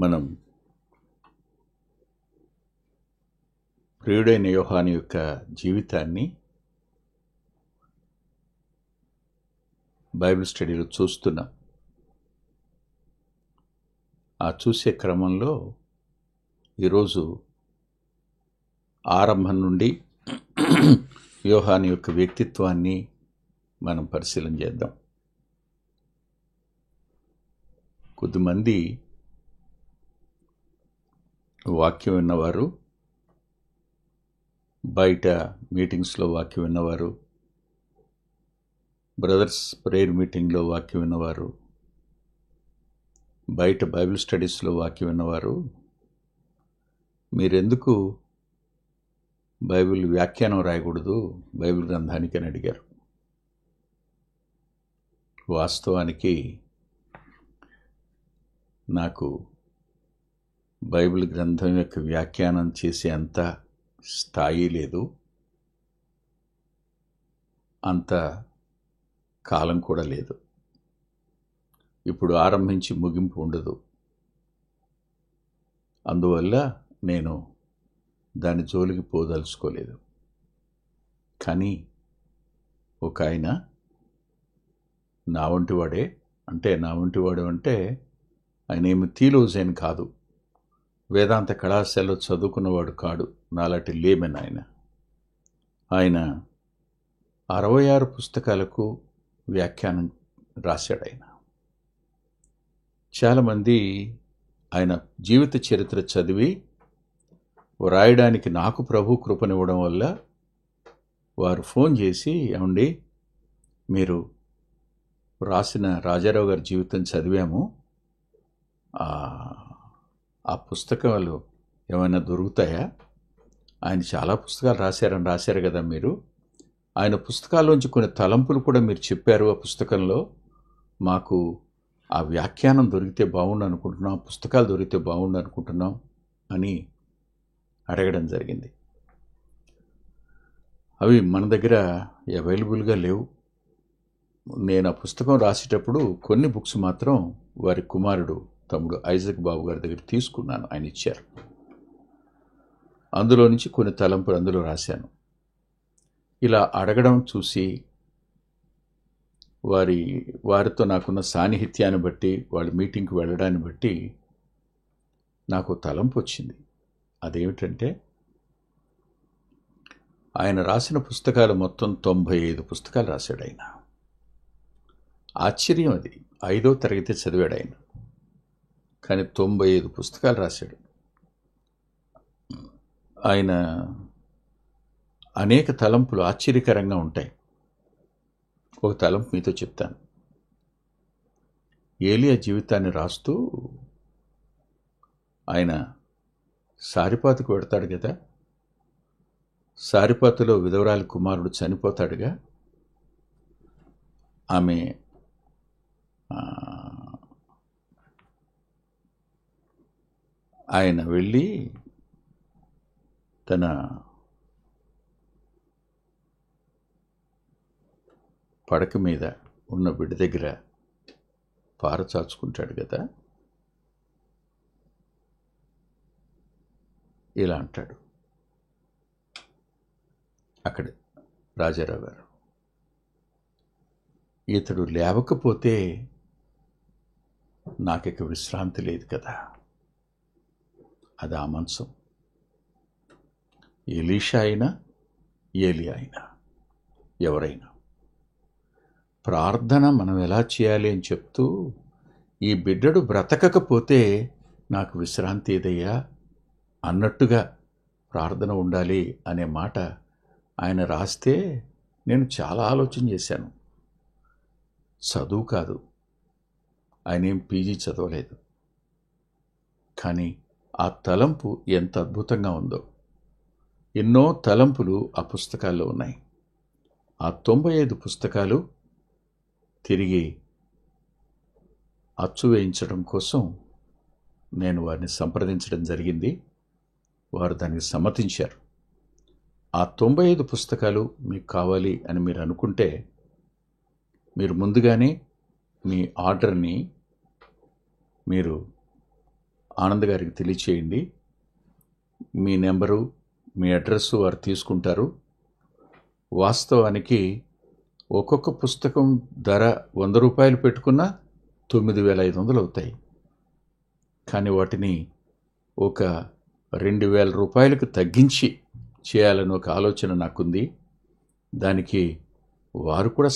మనం ప్రియుడైన యోహాను యొక్క జీవితాన్ని బైబిల్ స్టడీలో చూస్తున్నాం. ఆ చూసే క్రమంలో ఈరోజు ఆరంభం నుండి యోహాను యొక్క వ్యక్తిత్వాన్ని మనం పరిశీలన చేద్దాం. కొద్దిమంది వాక్యం విన్నవారు, బయట మీటింగ్స్లో వాక్యం విన్నవారు, బ్రదర్స్ ప్రేయర్ మీటింగ్లో వాక్యం విన్నవారు, బయట బైబిల్ స్టడీస్లో వాక్యం విన్నవారు, మీరెందుకు బైబిల్ వ్యాఖ్యానం రాయకూడదు బైబిల్ గ్రంథానికి అని అడిగారు. వాస్తవానికి నాకు బైబిల్ గ్రంథం యొక్క వ్యాఖ్యానం చేసే అంత స్థాయి లేదు, అంత కాలం కూడా లేదు. ఇప్పుడు ఆరంభించి ముగింపు ఉండదు. అందువల్ల నేను దాని జోలికి పోదలుచుకోలేదు. కానీ ఒక ఆయన నా వంటివాడే, అంటే ఆయన ఏమి థియోలాజియన్ కాదు, వేదాంత కళాశాలలో చదువుకున్నవాడు కాడు, నాలాంటి లేమెన్ ఆయన 66 పుస్తకాలకు వ్యాఖ్యానం రాశాడు. ఆయన చాలామంది ఆయన జీవిత చరిత్ర చదివి వ్రాయడానికి నాకు ప్రభు కృపనివ్వడం వల్ల వారు ఫోన్ చేసి, ఏమండి మీరు రాసిన రాజారావు గారి జీవితం చదివాము, ఆ పుస్తకాలు ఏమైనా దొరుకుతాయా? ఆయన చాలా పుస్తకాలు రాశారు కదా మీరు, ఆయన పుస్తకాల్లోంచి కొన్ని తలంపులు కూడా మీరు చెప్పారు ఆ పుస్తకంలో, మాకు ఆ వ్యాఖ్యానం దొరికితే బాగుండు అనుకుంటున్నాం, పుస్తకాలు దొరికితే బాగుండు అనుకుంటున్నాం అని అడగడం జరిగింది. అవి మన దగ్గర అవైలబుల్గా లేవు. నేను ఆ పుస్తకం రాసేటప్పుడు కొన్ని బుక్స్ మాత్రం వారి కుమారుడు తమ్ముడు ఐజక్ బాబు గారి దగ్గర తీసుకున్నాను, ఆయన ఇచ్చారు. అందులో నుంచి కొన్ని తలంపులు అందులో రాశాను. ఇలా అడగడం చూసి వారితో నాకున్న సాన్నిహిత్యాన్ని బట్టి, వాళ్ళ మీటింగ్కి వెళ్ళడాన్ని బట్టి నాకు తలంపు వచ్చింది. అదేమిటంటే, ఆయన రాసిన పుస్తకాలు మొత్తం 95 పుస్తకాలు రాశాడు ఆయన. ఆశ్చర్యం, అది 5వ తరగతి చదివాడు ఆయన, కానీ 95 పుస్తకాలు రాశాడు. ఆయన అనేక తలంపులు ఆశ్చర్యకరంగా ఉంటాయి. ఒక తలంపు మీతో చెప్తాను. ఏలియా జీవితాన్ని రాస్తూ ఆయన సారిపాతుకు వెడతాడు కదా, సారిపాతులో విధవరాలి కుమారుడు చనిపోతాడుగా, ఆమె ఆయన వెళ్ళి తన పడక మీద ఉన్న బిడ్డ దగ్గర పారచాచుకుంటాడు కదా, ఇలా అంటాడు అక్కడ రాజారావు గారు, ఇతడు లేవకపోతే నాకిక విశ్రాంతి లేదు కదా. అది ఆ మంచం. ఎలీషా అయినా ఏలియా అయినా ఎవరైనా ప్రార్థన మనం ఎలా చేయాలి అని చెప్తూ, ఈ బిడ్డడు బ్రతకకపోతే నాకు విశ్రాంతి ఏదయ్యా అన్నట్టుగా ప్రార్థన ఉండాలి అనే మాట ఆయన రాస్తే నేను చాలా ఆలోచన చేశాను. చదువు కాదు, ఆయన ఏం పీజీ చదవలేదు, కానీ ఆ తలంపు ఎంత అద్భుతంగా ఉందో. ఎన్నో తలంపులు ఆ పుస్తకాల్లో ఉన్నాయి. ఆ 95 పుస్తకాలు తిరిగి అచ్చు వేయించడం కోసం నేను వారిని సంప్రదించడం జరిగింది. వారు దానికి సమ్మతించారు. ఆ 95 పుస్తకాలు మీకు కావాలి అని మీరు అనుకుంటే, మీరు ముందుగానే మీ ఆర్డర్ని మీరు ఆనంద్ గారికి తెలియచేయండి. మీ నెంబరు, మీ అడ్రస్సు వారు తీసుకుంటారు. వాస్తవానికి ఒక్కొక్క పుస్తకం ధర 100 రూపాయలు పెట్టుకున్నా 9,500 అవుతాయి. కానీ వాటిని ఒక 2,000 రూపాయలకు తగ్గించి చేయాలని ఒక ఆలోచన నాకుంది. దానికి వారు కూడా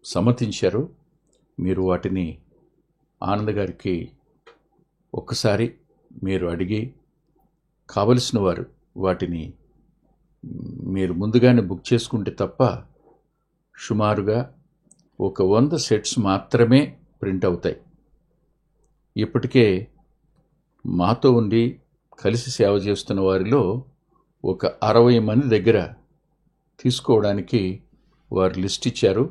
సమ్మతించారు. మీరు వాటిని ఆనంద్ గారికి ఒక్కసారి మీరు అడిగి కావలసిన వారు వాటిని మీరు ముందుగానే బుక్ చేసుకుంటే తప్ప సుమారుగా ఒక 100 సెట్స్ మాత్రమే ప్రింట్ అవుతాయి. ఇప్పటికే మాతో ఉండి కలిసి సేవ చేస్తున్న వారిలో ఒక 60 మంది దగ్గర తీసుకోవడానికి వారు లిస్ట్ ఇచ్చారు.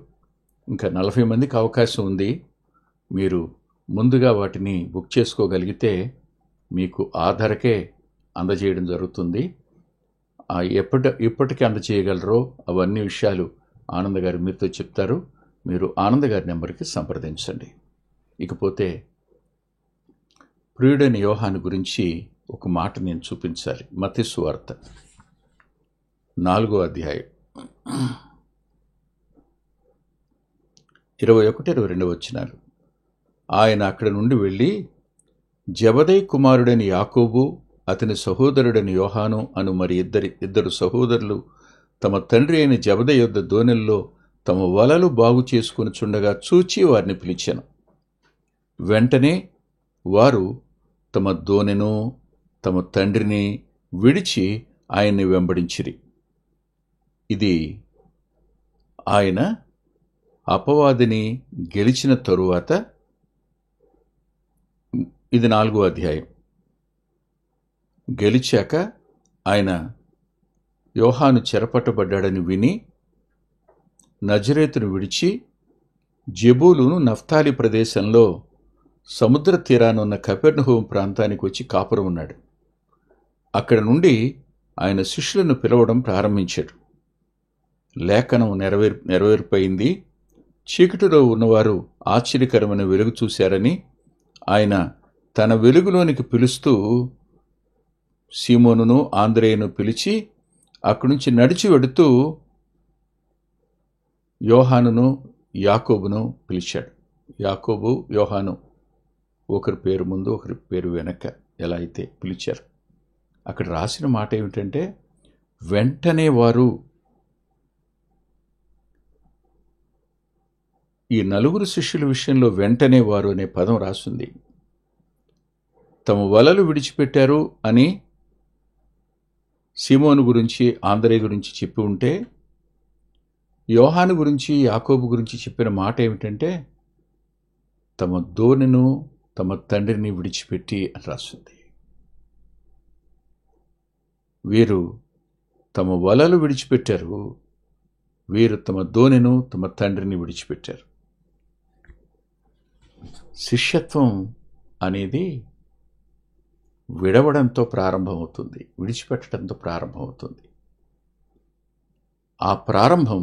ఇంకా 40 మందికి అవకాశం ఉంది. మీరు ముందుగా వాటిని బుక్ చేసుకోగలిగితే మీకు ఆ ధరకే అందజేయడం జరుగుతుంది. ఎప్పటికి అందజేయగలరో అవన్నీ విషయాలు ఆనంద్ గారు మీతో చెప్తారు. మీరు ఆనంద్ గారి నెంబర్కి సంప్రదించండి. ఇకపోతే ప్రియుడైన యోహాను గురించి ఒక మాట నేను చూపించాలి. మత్తయి సువార్త 4వ అధ్యాయం 21-22 వచనాలు. ఆయన అక్కడి నుండి వెళ్ళి జెబెదయి కుమారుడైన యాకోబు, అతని సహోదరుడైన యోహాను అను మరి ఇద్దరు సహోదరులు తమ తండ్రి అయిన జెబెదయి యొద్ద దోణెల్లో తమ వలలు బాగు చేసుకొనుచుండగా చూచి వారిని పిలిచాను. వెంటనే వారు తమ దోణెను తమ తండ్రిని విడిచి ఆయన్ని వెంబడించిరి. ఇది ఆయన అపవాదిని గెలిచిన తరువాత. ఇది 4వ అధ్యాయం. గెలిచాక ఆయన యోహాను చెరపట్టబడ్డాడని విని నజరేతును విడిచి జెబూలూను నఫ్తాలి ప్రదేశంలో సముద్ర తీరానున్న కపెర్నహూము ప్రాంతానికి వచ్చి కాపురం ఉన్నాడు. అక్కడ నుండి ఆయన శిష్యులను పిలవడం ప్రారంభించాడు. లేఖనం నెరవేర్పయింది. చీకటిలో ఉన్నవారు ఆశ్చర్యకరమైన వెలుగు చూశారని ఆయన తన వెలుగులోనికి పిలుస్తూ సీమోనును ఆంద్రేయును పిలిచి అక్కడి నుంచి నడిచి వెడుతూ యోహానును యాకోబును పిలిచాడు. యాకోబు, యోహాను ఒకరి పేరు ముందు ఒకరి పేరు వెనక ఎలా అయితే పిలిచారు. అక్కడ రాసిన మాట ఏమిటంటే వెంటనే వారు, ఈ నలుగురు శిష్యుల విషయంలో వెంటనే వారు అనే పదం రాసింది. తమ వలలు విడిచిపెట్టారు అని సీమోను గురించి ఆంద్రేయ గురించి చెప్పి ఉంటే, యోహాను గురించి యాకోబు గురించి చెప్పిన మాట ఏమిటంటే తమ దోణెను తమ తండ్రిని విడిచిపెట్టి అని రాస్తుంది. వీరు తమ వలలు విడిచిపెట్టారు, వీరు తమ దోణెను తమ తండ్రిని విడిచిపెట్టారు. శిష్యత్వం అనేది విడవడంతో ప్రారంభమవుతుంది, విడిచిపెట్టడంతో ప్రారంభమవుతుంది. ఆ ప్రారంభం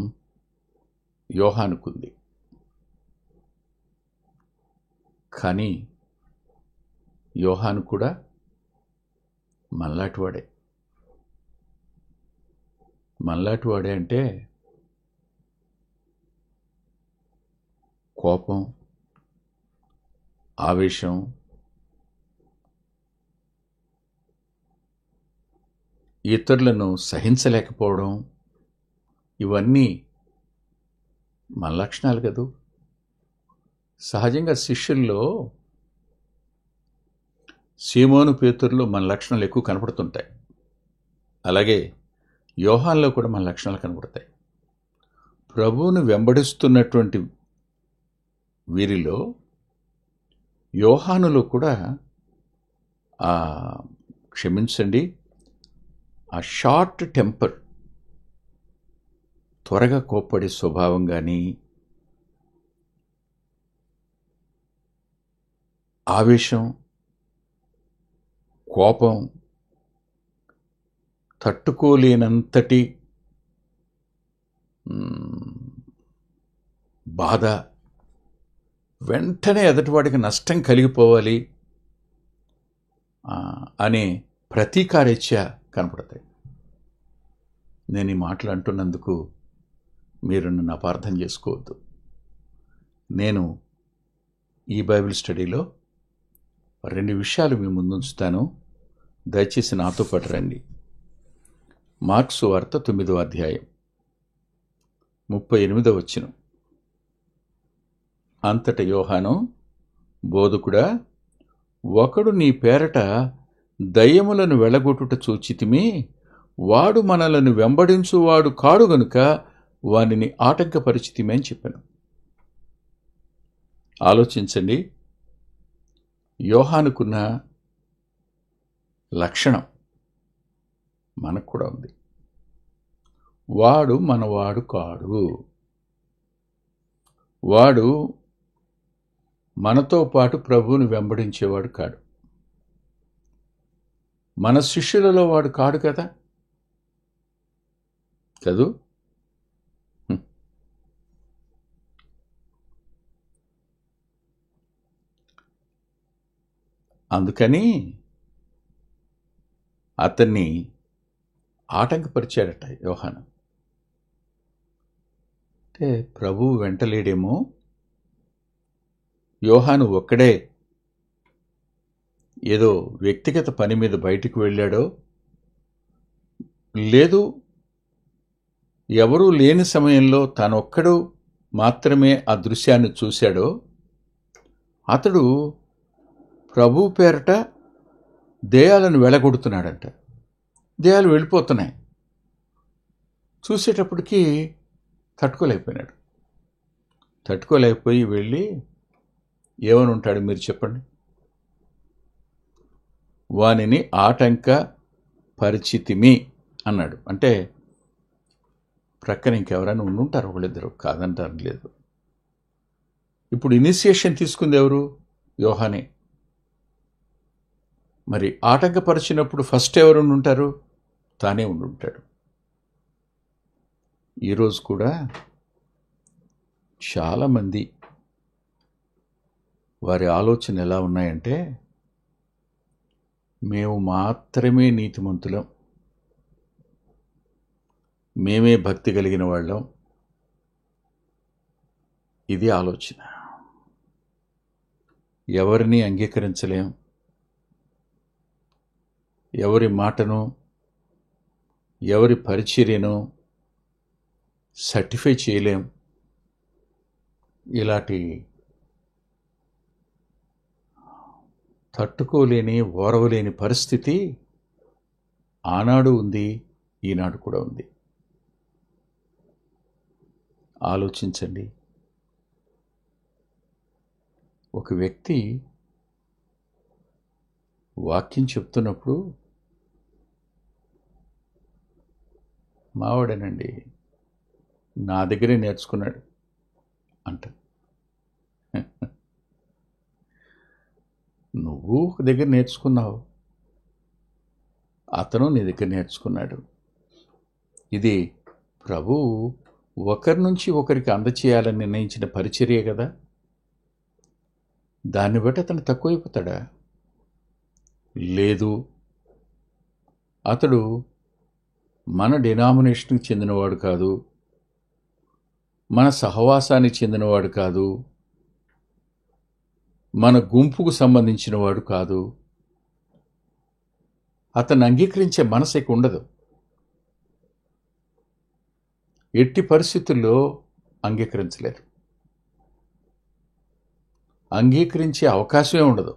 యోహానుకుంది. కానీ యోహాను కూడా మనలాంటివాడే. మనలాంటివాడే అంటే కోపం, ఆవేశం, ఇతరులను సహించలేకపోవడం, ఇవన్నీ మన లక్షణాలు కదూ. సహజంగా శిష్యుల్లో సీమోను, పేతురులో మన లక్షణాలు ఎక్కువ కనపడుతుంటాయి. అలాగే యోహాన్లో కూడా మన లక్షణాలు కనపడతాయి. ప్రభువును వెంబడిస్తున్నటువంటి వీరిలో యోహానులో కూడా క్షమించండి, ఆ షార్ట్ టెంపర్, త్వరగా కోప్పడే స్వభావం కానీ, ఆవేశం, కోపం, తట్టుకోలేనంతటి బాధ, వెంటనే ఎదుటివాడికి నష్టం కలిగిపోవాలి, అనే ప్రతీకారేచ్ఛ కనపడతాయి. నేను ఈ మాటలు అంటున్నందుకు మీరు నన్ను అపార్థం చేసుకోవద్దు. నేను ఈ బైబిల్ స్టడీలో 2 విషయాలు మీ ముందుంచుతాను. దయచేసి నాతో పాటు రండి. మార్కు సువార్త 9వ అధ్యాయం 38వ వచనం. అంతట యోహాను, బోధకుడా, ఒకడు నీ పేరట దయ్యములను వెళ్ళగొట్టుట చూచితిమి, వాడు మనలను వెంబడించువాడు కాడు గనుక వానిని ఆటంకపరిచితిమి అని చెప్పాను. ఆలోచించండి, యోహానుకున్న లక్షణం మనకు కూడా ఉంది. వాడు మనవాడు కాడు. వాడు మనతో పాటు ప్రభువుని వెంబడించేవాడు కాడు. మన శిష్యులలో వాడు కాడు కదా. కదూ? అందుకని అతన్ని ఆటంకపరిచాడట యోహాను. అంటే ప్రభువు వెంటలేడేమో, యోహాను ఒక్కడే ఏదో వ్యక్తిగత పని మీద బయటికి వెళ్ళాడో, లేదు ఎవరూ లేని సమయంలో తనొక్కడు మాత్రమే ఆ దృశ్యాన్ని చూశాడో, అతడు ప్రభు పేరట దెయ్యాలను వెళ్ళగొడుతున్నాడంట. దెయ్యాలు వెళ్ళిపోతున్నాయి. చూసేటప్పటికీ తట్టుకోలేకపోయినాడు. తట్టుకోలేకపోయి వెళ్ళి ఏమని ఉంటాడు మీరు చెప్పండి? వానిని ఆటంక పరిచితిమి అన్నాడు. అంటే ప్రక్కన ఇంకెవరైనా ఉండుంటారు, ఒకళ్ళిద్దరు, కాదంటారు లేదు. ఇప్పుడు ఇనిషియేషన్ తీసుకుంది ఎవరు? యోహానే. మరి ఆటంకపరిచినప్పుడు ఫస్ట్ ఎవరు ఉంటారు? తానే ఉండుంటాడు. ఈరోజు కూడా చాలామంది వారి ఆలోచన ఎలా ఉన్నాయంటే, మేము మాత్రమే నీతిమంతులం, మేమే భక్తి కలిగిన వాళ్ళం. ఇది ఆలోచన. ఎవరిని అంగీకరించలేం, ఎవరి మాటను, ఎవరి పరిచర్యను సర్టిఫై చేయలేం. ఇలాంటి తట్టుకోలేని, ఓరవలేని పరిస్థితి ఆనాడు ఉంది, ఈనాడు కూడా ఉంది. ఆలోచించండి. ఒక వ్యక్తి వాక్యం చెప్తున్నప్పుడు, మావాడేనండి, నా దగ్గరే నేర్చుకున్నాడు అంట. నువ్వు ఒక దగ్గర నేర్చుకున్నావు, అతను నీ దగ్గర నేర్చుకున్నాడు. ఇది ప్రభువు ఒకరి నుంచి ఒకరికి అందచేయాలని నిర్ణయించిన పరిచర్య కదా. దాన్ని బట్టి అతను తక్కువైపోతాడా? లేదు. అతడు మన డినామినేషన్కి చెందినవాడు కాదు, మన సహవాసానికి చెందినవాడు కాదు, మన గుంపుకు సంబంధించిన వాడు కాదు. అతన్ని అంగీకరించే మనసుకి ఉండదు. ఎట్టి పరిస్థితుల్లో అంగీకరించలేరు. అంగీకరించే అవకాశమే ఉండదు.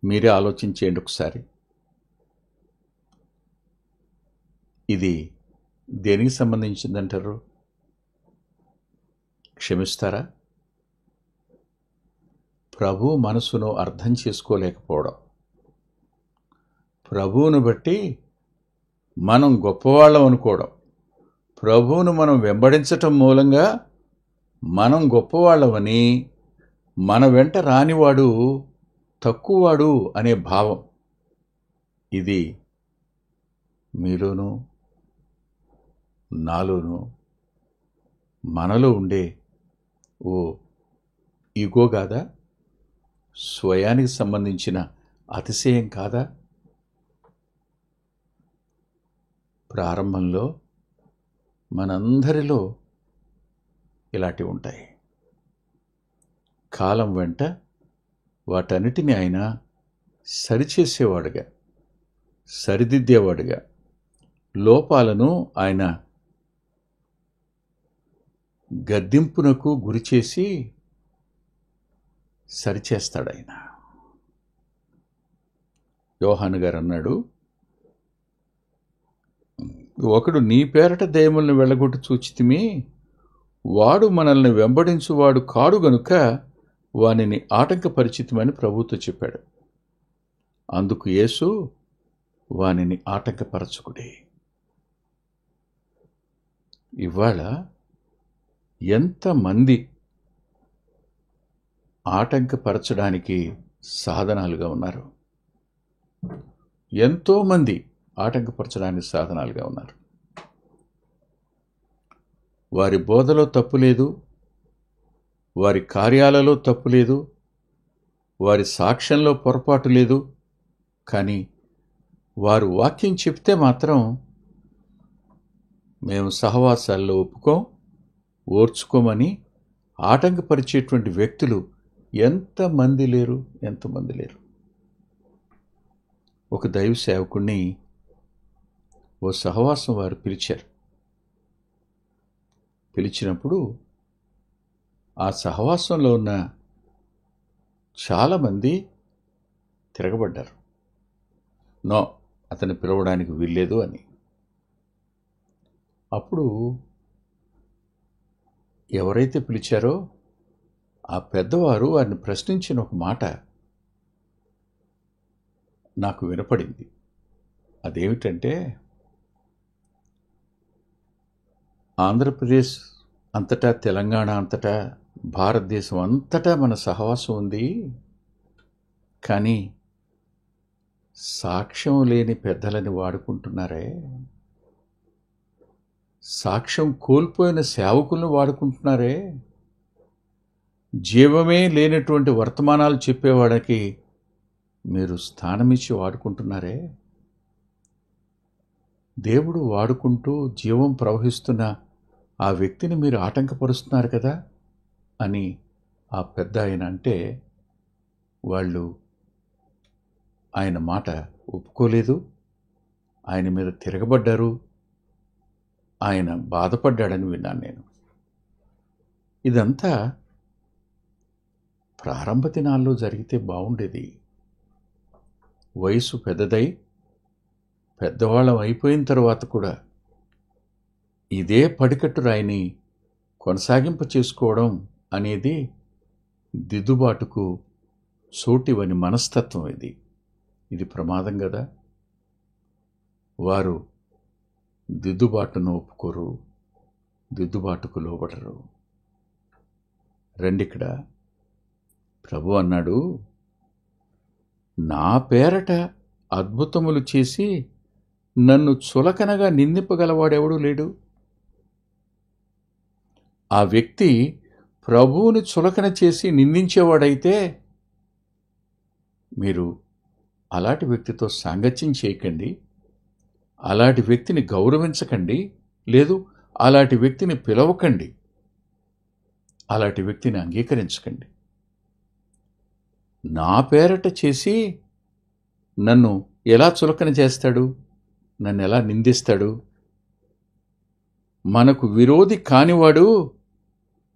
మీరే ఆలోచించేయండి ఒకసారి. ఇది దేనికి సంబంధించిందంటారు? క్షమిస్తారా? ప్రభు మనసును అర్థం చేసుకోలేకపోవడం. ప్రభువును బట్టి మనం గొప్పవాళ్ళం అనుకోవడం. ప్రభువును మనం వెంబడించటం మూలంగా మనం గొప్పవాళ్ళమని, మన వెంట రానివాడు తక్కువవాడు అనే భావం. ఇది మీలోనూ నాలోనూ మనలో ఉండే ఓ ఈగో కాదా? స్వయానికి సంబంధించిన అతిశయం కాదా? ప్రారంభంలో మనందరిలో ఇలాంటివి ఉంటాయి. కాలం వెంట వాటన్నిటిని ఆయన సరిచేసేవాడుగా, సరిదిద్దేవాడుగా, లోపాలను ఆయన గద్దింపునకు గురిచేసి సరిచేస్తాడు ఆయన. యోహాను గారు అన్నాడు, ఒకడు నీ పేరట దయ్యములను వెళ్ళగొట్టి చూచితిమి, వాడు మనల్ని వెంబడించువాడు కాడు గనుక వానిని ఆటంకపరిచితమని ప్రభువుతో చెప్పాడు. అందుకు యేసు, వానిని ఆటంకపరచుకుడి. ఇవాళ ఎంతమంది ఆటంకపరచడానికి సాధనాలుగా ఉన్నారు? ఎంతోమంది ఆటంకపరచడానికి సాధనాలుగా ఉన్నారు. వారి బోధలో తప్పు లేదు, వారి కార్యాలలో తప్పు లేదు, వారి సాక్ష్యంలో పొరపాటు లేదు. కానీ వారు వాక్యం చెప్తే మాత్రం మేము సహవాసాల్లో ఒప్పుకోం, ఓర్చుకోమని ఆటంకపరిచేటువంటి వ్యక్తులు ఎంతమంది లేరు? ఒక దైవ సేవకుణ్ణి ఓ సహవాసం వారు పిలిచారు. పిలిచినప్పుడు ఆ సహవాసంలో ఉన్న చాలామంది తిరగబడ్డారు. నో, అతన్ని పిలవడానికి వీల్లేదు అని. అప్పుడు ఎవరైతే పిలిచారో ఆ పెద్దవారు వారిని ప్రశ్నించిన ఒక మాట నాకు వినపడింది. అదేమిటంటే, ఆంధ్రప్రదేశ్ అంతటా, తెలంగాణ అంతటా, భారతదేశం అంతటా మన సహవాసం ఉంది. కానీ సాక్ష్యం లేని పెద్దలని వాడుకుంటున్నారే, సాక్ష్యం కోల్పోయిన సేవకులను వాడుకుంటున్నారే, జీవమే లేనటువంటి వర్తమానాలు చెప్పేవాడికి మీరు స్థానమిచ్చి వాడుకుంటున్నారే, దేవుడు వాడుకుంటూ జీవం ప్రవహిస్తున్న ఆ వ్యక్తిని మీరు ఆటంకపరుస్తున్నారు కదా అని ఆ పెద్ద ఆయన అంటే, వాళ్ళు ఆయన మాట ఒప్పుకోలేదు, ఆయన మీద తిరగబడ్డారు, ఆయన బాధపడ్డాడని విన్నాను నేను. ఇదంతా ప్రారంభ దినాల్లో జరిగితే బాగుండేది. వయసు పెద్దదై పెద్దవాళ్ళం అయిపోయిన తర్వాత కూడా ఇదే పడికట్టు రాయిని కొనసాగింప చేసుకోవడం అనేది దిద్దుబాటుకు చోటివని మనస్తత్వం. ఇది ప్రమాదం కదా. వారు దిద్దుబాటును ఒప్పుకోరు, దిద్దుబాటుకు లోబడరు. రండిక్కడ ప్రభు అన్నాడు, నా పేరట అద్భుతములు చేసి నన్ను చులకనగా నిందింపగలవాడెవడూ లేడు. ఆ వ్యక్తి ప్రభువుని చులకన చేసి నిందించేవాడైతే మీరు అలాంటి వ్యక్తితో సాంగత్యం చేయకండి, అలాంటి వ్యక్తిని గౌరవించకండి, లేదు అలాంటి వ్యక్తిని పిలవకండి, అలాంటి వ్యక్తిని అంగీకరించకండి. నా పేరట చేసి నన్ను ఎలా చులకన చేస్తాడు, నన్ను ఎలా నిందిస్తాడు? మనకు విరోధి కానివాడు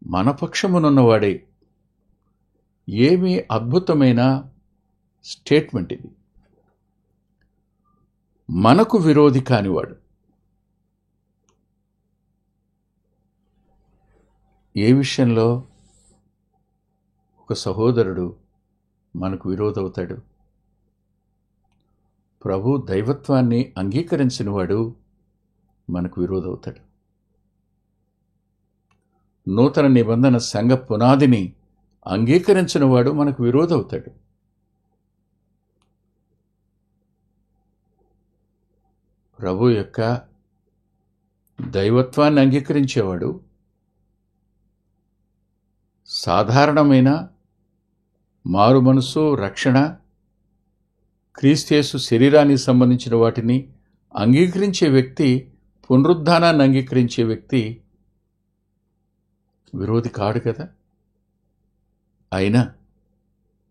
మన పక్షమునున్నవాడే. ఏమీ అద్భుతమైన స్టేట్మెంట్ ఇది. మనకు విరోధి కానివాడు. ఏ విషయంలో ఒక సహోదరుడు మనకు విరోధవుతాడు? ప్రభు దైవత్వాన్ని అంగీకరించినవాడు మనకు విరోధవుతాడు. నూతన నిబంధన సంఘ పునాదిని అంగీకరించినవాడు మనకు విరోధవుతాడు. ప్రభు యొక్క దైవత్వాన్ని అంగీకరించేవాడు సాధారణమైన మారు మనసు, రక్షణ, క్రీస్తు శరీరానికి సంబంధించిన వాటిని అంగీకరించే వ్యక్తి, పునరుద్ధానాన్ని అంగీకరించే వ్యక్తి విరోధి కాడు కదా. అయినా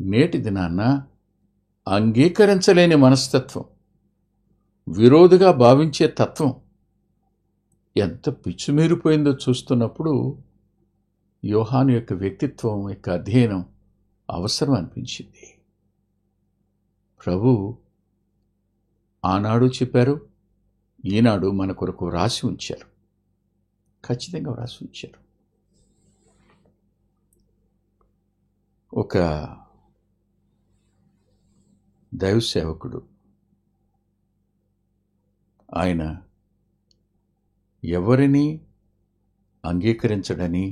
నేటి దినాన్న అంగీకరించలేని మనస్తత్వం, విరోధిగా భావించే తత్వం ఎంత పిచ్చుమీరిపోయిందో చూస్తున్నప్పుడు యోహాను యొక్క వ్యక్తిత్వం యొక్క అధ్యయనం అవసరం అనిపించింది. ప్రభు ఆనాడు చెప్పారు, ఈనాడు మన కొరకు వ్రాసి ఉంచారు, ఖచ్చితంగా వ్రాసి ఉంచారు. ఒక దైవ సేవకుడు, ఆయన ఎవరిని అంగీకరించడని,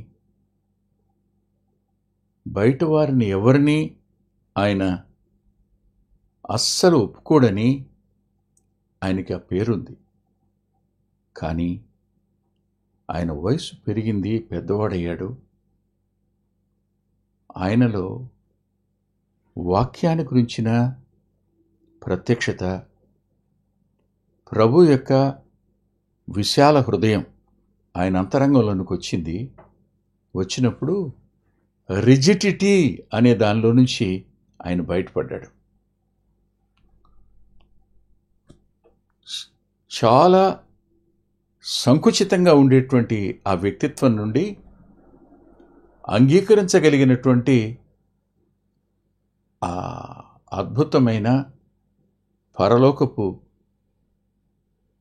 బయట వారిని ఎవరిని ఆయన అస్సలు ఒప్పుకోడని ఆయనకి ఆ పేరుంది. కానీ ఆయన వయసు పెరిగింది, పెద్దవాడయ్యాడు. ఆయనలో వాక్యాన్ని గురించిన ప్రత్యక్షత, ప్రభు యొక్క విశాల హృదయం ఆయన అంతరంగంలోనికి వచ్చింది. వచ్చినప్పుడు రిజిడిటీ అనే దానిలో నుంచి ఆయన బయటపడ్డాడు. చాలా సంకుచితంగా ఉండేటువంటి ఆ వ్యక్తిత్వం నుండి అంగీకరించగలిగినటువంటి ఆ అద్భుతమైన పరలోకపు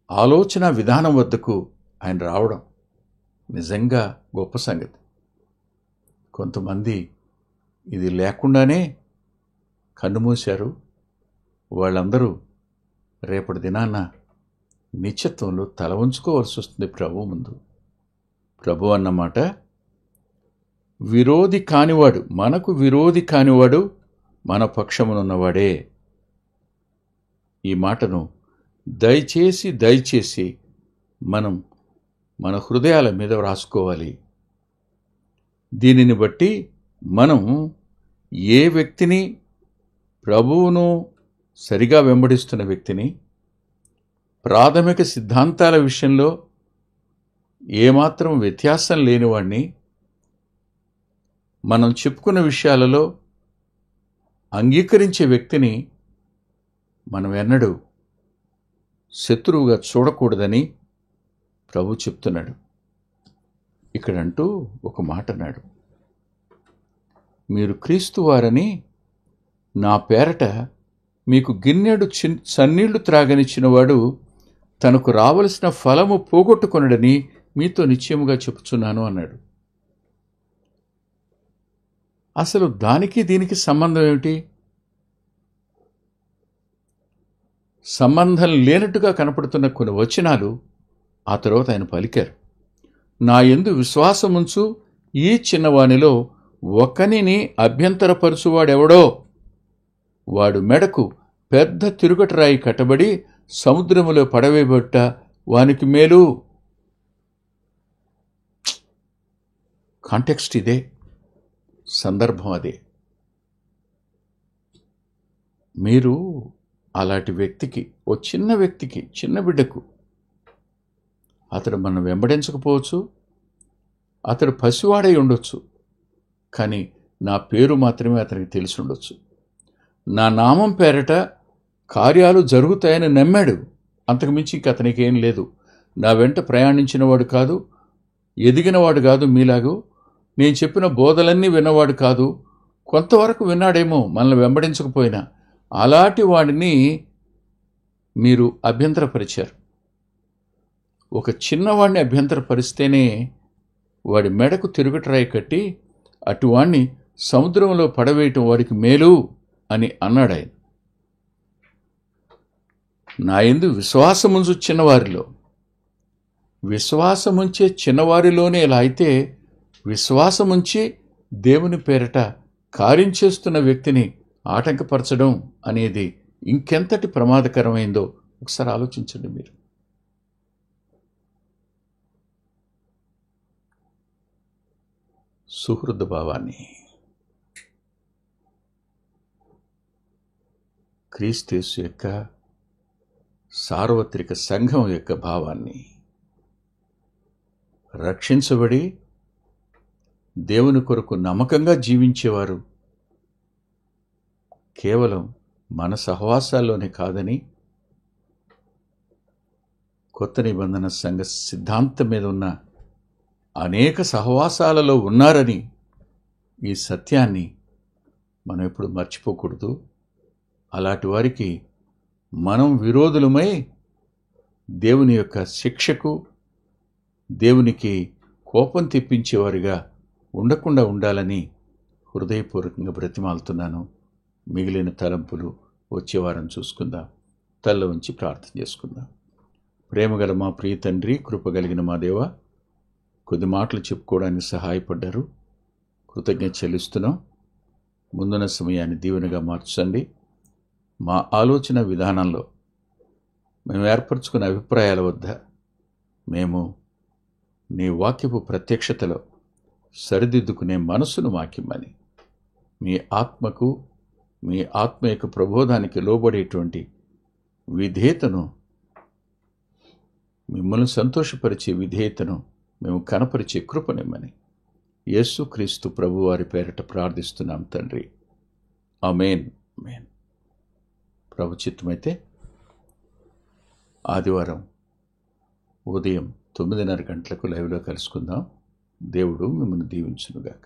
ఆలోచన విధానం వద్దకు ఆయన రావడం నిజంగా గొప్ప సంగతి. కొంతమంది ఇది లేకుండానే కన్నుమూశారు. వాళ్ళందరూ రేపటి దినాన నిత్యత్వంలో తల ఉంచుకోవాల్సి వస్తుంది ప్రభు ముందు. ప్రభు అన్నమాట విరోధి కానివాడు, మనకు విరోధి కానివాడు మన పక్షమునున్నవాడే. ఈ మాటను దయచేసి మనం మన హృదయాల మీద వ్రాసుకోవాలి. దీనిని బట్టి మనం ఏ వ్యక్తిని, ప్రభువును సరిగా వెంబడిస్తున్న వ్యక్తిని, ప్రాథమిక సిద్ధాంతాల విషయంలో ఏమాత్రం వ్యత్యాసం లేనివాడిని, మనం చెప్పుకున్న విషయాలలో అంగీకరించే వ్యక్తిని మనం ఎన్నడూ శత్రువుగా చూడకూడదని ప్రభు చెప్తున్నాడు. ఇక్కడంటూ ఒక మాట అన్నాడు, మీరు క్రీస్తు వారని నా పేరట మీకు గిన్నెడు చన్నీళ్లు త్రాగనిచ్చినవాడు తనకు రావలసిన ఫలము పోగొట్టుకొనడని మీతో నిశ్చయముగా చెప్పుచున్నాను అన్నాడు. అసలు దానికి దీనికి సంబంధం ఏమిటి? సంబంధం లేనట్టుగా కనపడుతున్న కొన్ని వచనాలు ఆ తర్వాత ఆయన పలికారు. నా యందు విశ్వాసముంచు ఈ చిన్నవానిలో ఒకనిని అభ్యంతరపరుచువాడెవడో వాడు మెడకు పెద్ద తిరుగటరాయి కట్టబడి సముద్రములో పడవేయబట్ట వానికి మేలు. కాంటెక్స్ట్ ఇదే, సందర్భం అదే. మీరు అలాంటి వ్యక్తికి, ఓ చిన్న వ్యక్తికి, చిన్న బిడ్డకు, అతడు మనం వెంబడించకపోవచ్చు, అతడు పసివాడై ఉండొచ్చు, కానీ నా పేరు మాత్రమే అతనికి తెలిసి ఉండొచ్చు. నా నామం పేరట కార్యాలు జరుగుతాయని నమ్మాడు, అంతకుమించి ఇంక అతనికి ఏం లేదు. నా వెంట ప్రయాణించినవాడు కాదు, ఎదిగినవాడు కాదు, మీలాగూ నేను చెప్పిన బోధలన్నీ విన్నవాడు కాదు, కొంతవరకు విన్నాడేమో మనల్ని వెంబడించకపోయినా. అలాంటి వాడిని మీరు అభ్యంతరపరిచారు. ఒక చిన్నవాడిని అభ్యంతరపరిస్తేనే వాడి మెడకు తిరుగటరాయి కట్టి అటువాణ్ణి సముద్రంలో పడవేయటం వాడికి మేలు అని అన్నాడు ఆయన. నా యందు విశ్వాసముంచు చిన్నవారిలో, విశ్వాసముంచే చిన్నవారిలోనే ఇలా అయితే విశ్వాసముంచి దేవుని పేరట కార్యం చేస్తున్న వ్యక్తిని ఆటంకపరచడం అనేది ఇంకెంతటి ప్రమాదకరమైందో ఒకసారి ఆలోచించండి మీరు. సుహృద భావాన్ని, క్రీస్తు యొక్క సార్వత్రిక సంఘం యొక్క భావాన్ని, రక్షించబడి దేవుని కొరకు నమ్మకంగా జీవించేవారు కేవలం మన సహవాసాల్లోనే కాదని, కొత్త నిబంధన సంఘ సిద్ధాంతం మీద ఉన్న అనేక సహవాసాలలో ఉన్నారని ఈ సత్యాన్ని మనం ఎప్పుడు మర్చిపోకూడదు. అలాంటి వారికి మనం విరోధులమై దేవుని యొక్క శిక్షకు, దేవునికి కోపం తెప్పించేవారిగా ఉండకుండా ఉండాలని హృదయపూర్వకంగా బ్రతిమాలుతున్నాను. మిగిలిన తలంపులు వచ్చే వారం చూసుకుందాం. తల్ల ఉంచి ప్రార్థన చేసుకుందాం. ప్రేమగల మా ప్రియ తండ్రి, కృపగలిగిన మా దేవ, కొద్ది మాటలు చెప్పుకోవడానికి సహాయపడ్డారు. కృతజ్ఞత చెల్లిస్తున్నాం. ముందున్న సమయాన్ని దీవెనగా మార్చండి. మా ఆలోచన విధానంలో మేము ఏర్పరచుకున్న అభిప్రాయాల వద్ద మేము నీ వాక్యపు ప్రత్యక్షతలో సరిదిద్దుకునే మనసును మాకిమ్మని, మీ ఆత్మకు, మీ ఆత్మ యొక్క ప్రబోధానికి లోబడేటువంటి విధేయతను, మిమ్మల్ని సంతోషపరిచే విధేయతను మేము కనపరిచే కృపనిమ్మని యేసుక్రీస్తు ప్రభువారి పేరట ప్రార్థిస్తున్నాం తండ్రి. ఆమేన్. ఆమేన్. ప్రభు చిత్తమైతే ఆదివారం ఉదయం 9:30 గంటలకు లైవ్లో కలుసుకుందాం. దేవుడు మిమ్మల్ని దీవించునుగాక.